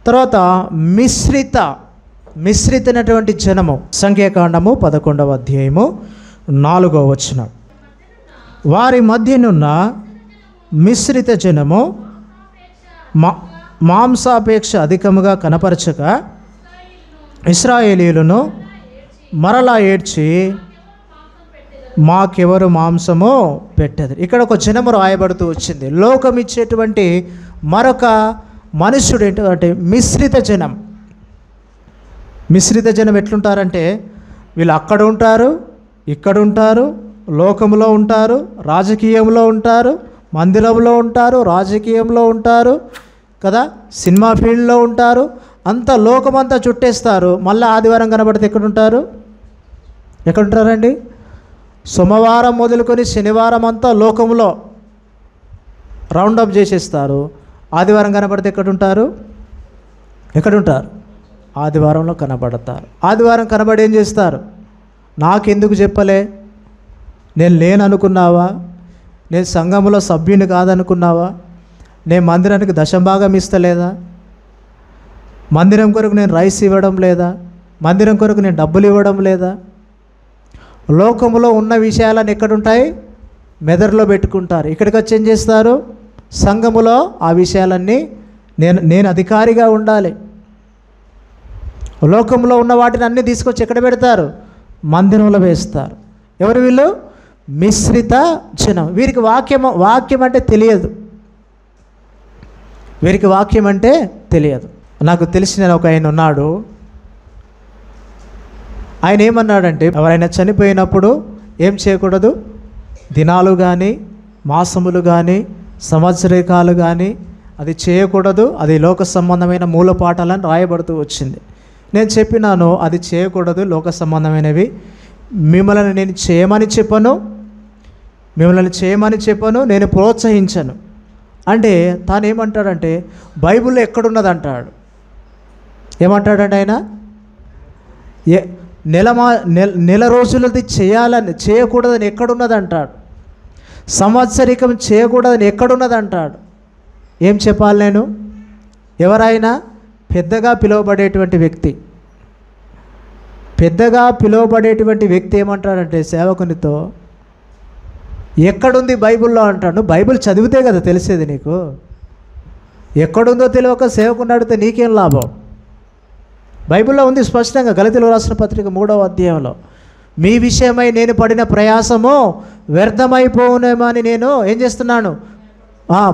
తర్వాత మిశ్రితమైనటువంటి జనము. సంఖ్యాకాండము 11వ అధ్యాయము 4వ వచనం. వారి మధ్యనున్న మిశ్రిత జనము మాంసాపేక్ష అధికముగా కనపరచక ఇశ్రాయేలీయులను మరలా ఏడ్చి మాకెవరు మాంసము పెట్టదు. ఇక్కడ ఒక జనము రాయబడుతూ వచ్చింది. లోకం ఇచ్చేటువంటి మరొక మనుష్యుడు ఏంటంటే మిశ్రిత జనం. మిశ్రిత జనం ఎట్లుంటారంటే వీళ్ళు అక్కడ ఉంటారు, ఇక్కడ ఉంటారు, లోకంలో ఉంటారు, రాజకీయంలో ఉంటారు, మందిరంలో ఉంటారు, రాజకీయంలో ఉంటారు కదా, సినిమా ఫీల్డ్లో ఉంటారు, అంతా లోకమంతా చుట్టేస్తారు. మళ్ళీ ఆదివారం కనబడితే ఎక్కడుంటారండి? సోమవారం మొదలుకొని శనివారం అంతా లోకంలో రౌండప్ చేసేస్తారు. ఆదివారం కనబడితే ఎక్కడుంటారు? ఆదివారంలో కనబడతారు. ఆదివారం కనబడి ఏం చేస్తారు? నాకెందుకు చెప్పలే? నేను లేననుకున్నావా? నేను సంఘంలో సభ్యుని కాదనుకున్నావా? నేను మందిరానికి దశభాగం ఇస్తలేదా? మందిరం కొరకు నేను రైస్ ఇవ్వడం లేదా? మందిరం కొరకు నేను డబ్బులు ఇవ్వడం లేదా? లోకంలో ఉన్న విషయాలను ఎక్కడుంటాయి? మెదడులో పెట్టుకుంటారు. ఇక్కడికి వచ్చి ఏం చేస్తారు? సంఘములో ఆ విషయాలన్నీ నేను అధికారిగా ఉండాలి. లోకంలో ఉన్న వాటిని అన్నీ తీసుకొచ్చి ఎక్కడ పెడతారు? మందిరంలో వేస్తారు. ఎవరు వీళ్ళు? మిశ్రిత జనం. వీరికి వాక్యం అంటే తెలియదు. నాకు తెలిసిన ఒక ఆయన ఉన్నాడు. ఆయన ఏమన్నాడంటే, ఎవరైనా చనిపోయినప్పుడు ఏం చేయకూడదు? దినాలు కానీ, మాసములు కానీ, సంవత్సరికాలు కానీ అది చేయకూడదు. అది లోక సంబంధమైన మూలపాఠాలని రాయబడుతూ వచ్చింది. నేను చెప్పినాను అది చేయకూడదు, లోక సంబంధమైనవి. మిమ్మల్ని నేను చేయమని చెప్పను, నేను ప్రోత్సహించను అంటే తాను ఏమంటాడంటే బైబిల్లో ఎక్కడున్నది అంటాడు. ఏమంటాడంటే ఆయన నెల రోజులది చేయకూడదని ఎక్కడున్నది అంటాడు. సంవత్సరికం చేయకూడదని ఎక్కడున్నది అంటాడు. ఏం చెప్పాలి నేను? ఎవరైనా పెద్దగా పిలువబడేటువంటి వ్యక్తి ఏమంటాడంటే సేవకునితో, ఎక్కడుంది బైబిల్లో అంటాడు. నువ్వు బైబిల్ చదివితే కదా తెలిసేది నీకు. ఎక్కడుందో తెలియక సేవకుని అడిగితే నీకేం లాభం? బైబిల్లో ఉంది స్పష్టంగా. గలతీయులకు రాసిన పత్రిక 3వ అధ్యాయంలో, మీ విషయమై నేను పడిన ప్రయాసము వ్యర్థమైపోనేమో అని నేను ఏం చేస్తున్నాను?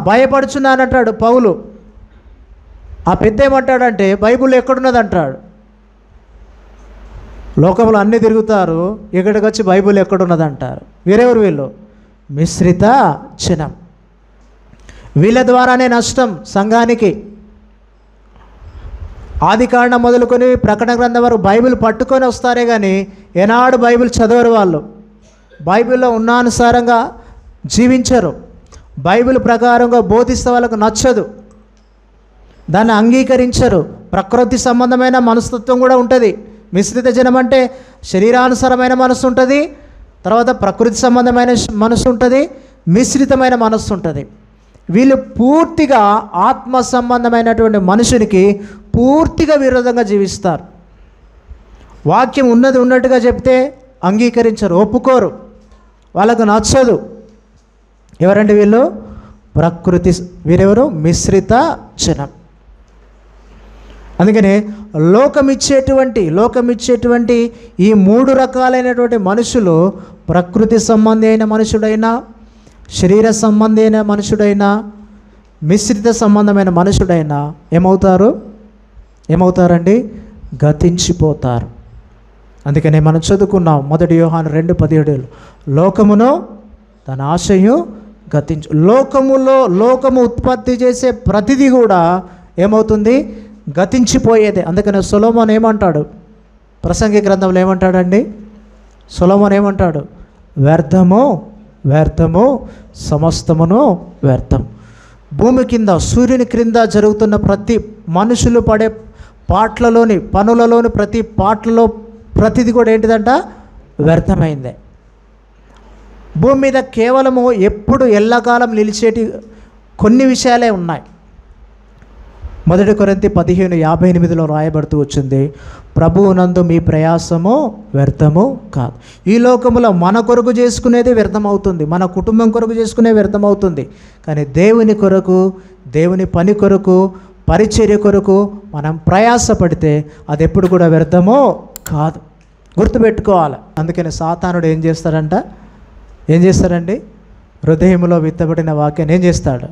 భయపడుచున్నానంటాడు పౌలు. ఆ పెద్ద ఏమంటాడంటే బైబిల్ ఎక్కడున్నది అంటాడు. లోకంలో అన్నీ తిరుగుతారు, ఇక్కడికి వచ్చి బైబిల్ ఎక్కడున్నది అంటారు. వేరెవరు వీళ్ళు? మిశ్రిత జనం. వీళ్ళ ద్వారానే నష్టం సంఘానికి. ఆదికాండం మొదలుకొని ప్రకటన గ్రంథం వరకు బైబిల్ పట్టుకొని వస్తారే కానీ ఏనాడు బైబిల్ చదవరు. వాళ్ళు బైబిల్లో ఉన్నానుసారంగా జీవించరు. బైబిల్ ప్రకారంగా బోధిస్తే వాళ్ళకు నచ్చదు, దాన్ని అంగీకరించరు. ప్రకృతి సంబంధమైన మనస్తత్వం కూడా ఉంటుంది. మిశ్రిత జనం అంటే శరీరానుసారమైన మనసు ఉంటుంది, తర్వాత ప్రకృతి సంబంధమైన మనసు ఉంటుంది, మిశ్రితమైన మనస్సు ఉంటుంది. వీళ్ళు పూర్తిగా ఆత్మ సంబంధమైనటువంటి మనుషునికి పూర్తిగా విరోధంగా జీవిస్తారు. వాక్యం ఉన్నట్టుగా చెప్తే అంగీకరించరు, ఒప్పుకోరు, వాళ్ళకు నచ్చదు. ఎవరండి వీళ్ళు? వీరెవరు? మిశ్రిత జనం. అందుకనే లోకమిచ్చేటువంటి ఈ 3 రకాలైనటువంటి మనుషులు, ప్రకృతి సంబంధి అయిన మనుషుడైనా, శరీర సంబంధి అయిన మనుషుడైనా, మిశ్రిత సంబంధమైన మనుషుడైనా ఏమవుతారండి? గతించిపోతారు. అందుకనే మనం చదువుకున్నాం 1 యోహాను 2:17, లోకమును తన ఆశయు లోకము ఉత్పత్తి చేసే ప్రతిదీ కూడా ఏమవుతుంది? గతించిపోయేదే. అందుకనే సొలొమోను ఏమంటాడు? ప్రసంగి గ్రంథంలో ఏమంటాడండి? సొలొమోను ఏమంటాడు? వ్యర్థము సమస్తమును వ్యర్థం. భూమి కింద, సూర్యుని క్రింద జరుగుతున్న ప్రతి మనుషులు పడే పనులలోని ప్రతి పాటలలో ప్రతిది కూడా ఏంటిదంట? వ్యర్థమైందే. భూమి మీద కేవలము ఎప్పుడు ఎల్లకాలం నిలిచేటి కొన్ని విషయాలే ఉన్నాయి. 1 కొరింథీ 15:58 రాయబడుతూ వచ్చింది, ప్రభువునందు మీ ప్రయాసము వ్యర్థము కాదు. ఈ లోకములో మన కొరకు చేసుకునేది వ్యర్థమవుతుంది, మన కుటుంబం కొరకు చేసుకునే వ్యర్థమవుతుంది. కానీ దేవుని కొరకు, దేవుని పని కొరకు, పరిచర్య కొరకు మనం ప్రయాసపడితే అది ఎప్పుడు కూడా వ్యర్థమో కాదు. గుర్తుపెట్టుకోవాలి. అందుకని సాతానుడు ఏం చేస్తాడండి? హృదయంలో విత్తబడిన వాక్యాన్ని ఏం చేస్తాడు?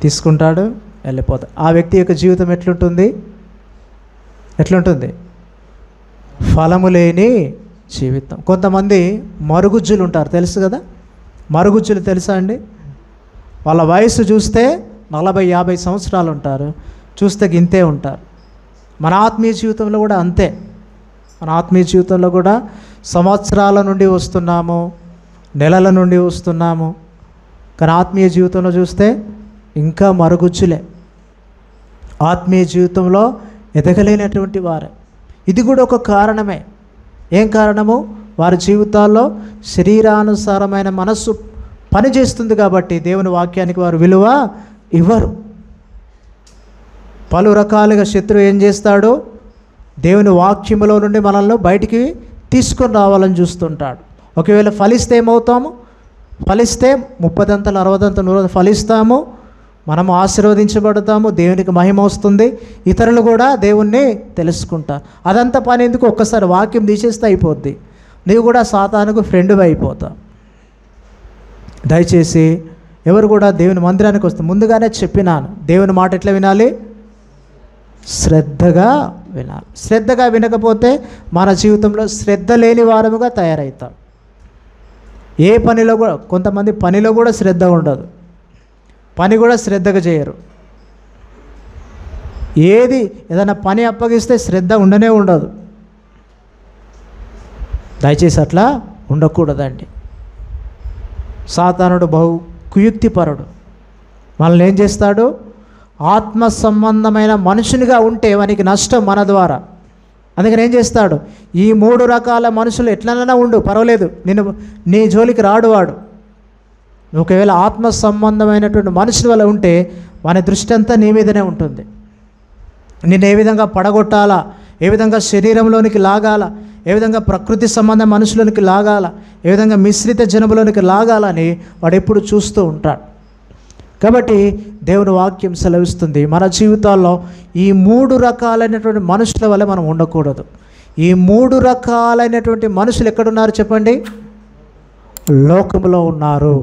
తీసుకుంటాడు, వెళ్ళిపోతాడు. ఆ వ్యక్తి యొక్క జీవితం ఎట్లుంటుంది? ఫలము లేని జీవితం. కొంతమంది మరుగుజ్జులు ఉంటారు, తెలుసు కదా? మరుగుజ్జులు తెలుసా అండి? వాళ్ళ వయసు చూస్తే 40-50 సంవత్సరాలు ఉంటారు, చూస్తే గింతే ఉంటారు. మన ఆత్మీయ జీవితంలో కూడా అంతే. మన ఆత్మీయ జీవితంలో కూడా సంవత్సరాల నుండి వస్తున్నాము, నెలల నుండి వస్తున్నాము, కానీ ఆత్మీయ జీవితంలో చూస్తే ఇంకా మరుగుజ్జులే. ఆత్మీయ జీవితంలో ఎదగలేనటువంటి వారే. ఇది కూడా ఒక కారణమే. ఏం కారణము? వారి జీవితాల్లో శరీరానుసారమైన మనస్సు పనిచేస్తుంది కాబట్టి దేవుని వాక్యానికి వారు విలువ ఇవ్వరు. పలు రకాలుగా శత్రువు ఏం చేస్తాడో దేవుని వాక్యములో నుండి మనల్ని బయటికి తీసుకొని రావాలని చూస్తుంటాడు. ఒకవేళ ఫలిస్తే ఏమవుతాము? ఫలిస్తే 30 60 100 ఫలిస్తాము, మనము ఆశీర్వదించబడతాము, దేవునికి మహిమ వస్తుంది, ఇతరులు కూడా దేవుణ్ణి తెలుసుకుంటారు. అదంతా పని ఎందుకు? ఒక్కసారి వాక్యం తీసేస్తే అయిపోద్ది, నీవు కూడా సాతానుకు ఫ్రెండ్గా అయిపోతావు. దయచేసి ఎవరు కూడా దేవుని మందిరానికి వస్తే ముందుగానే చెప్పినాను, దేవుని మాట ఎట్లా వినాలి? శ్రద్ధగా వినాలి. శ్రద్ధగా వినకపోతే మన జీవితంలో శ్రద్ధ లేని వారముగా తయారవుతాం. ఏ పనిలో కూడా, కొంతమంది పనిలో కూడా శ్రద్ధ ఉండదు, పని కూడా శ్రద్ధగా చేయరు. ఏదైనా పని అప్పగిస్తే శ్రద్ధ ఉండనే ఉండదు. దయచేసి అట్లా ఉండకూడదండి. సాతానుడు బహు కుయుక్తిపరుడు. మనల్ని ఏం చేస్తాడు? ఆత్మ సంబంధమైన మనుషునిగా ఉంటే వానికి నష్టం మన ద్వారా. అందుకని ఏం చేస్తాడు? ఈ 3 రకాల మనుషులు ఎట్లనైనా ఉండు, పర్వాలేదు, నీ జోలికి రాడు వాడు. ఒకవేళ ఆత్మ సంబంధమైనటువంటి మనుషుల వల్ల ఉంటే వాని దృష్టి అంతా నీ మీదనే ఉంటుంది. నిన్ను ఏ విధంగా పడగొట్టాలా, ఏ విధంగా శరీరంలోనికి లాగాల, ఏ విధంగా ప్రకృతి సంబంధ మనుషులకి లాగాల, ఏ విధంగా మిశ్రిత జనములోనికి లాగాలని వాడు ఎప్పుడు చూస్తూ ఉంటాడు. కాబట్టి దేవుని వాక్యం సెలవిస్తుంది, మన జీవితాల్లో ఈ 3 రకాలైనటువంటి మనుషుల వల్ల మనం ఉండకూడదు. ఈ 3 రకాలైనటువంటి మనుషులు ఎక్కడున్నారు చెప్పండి? లోకములో ఉన్నారు.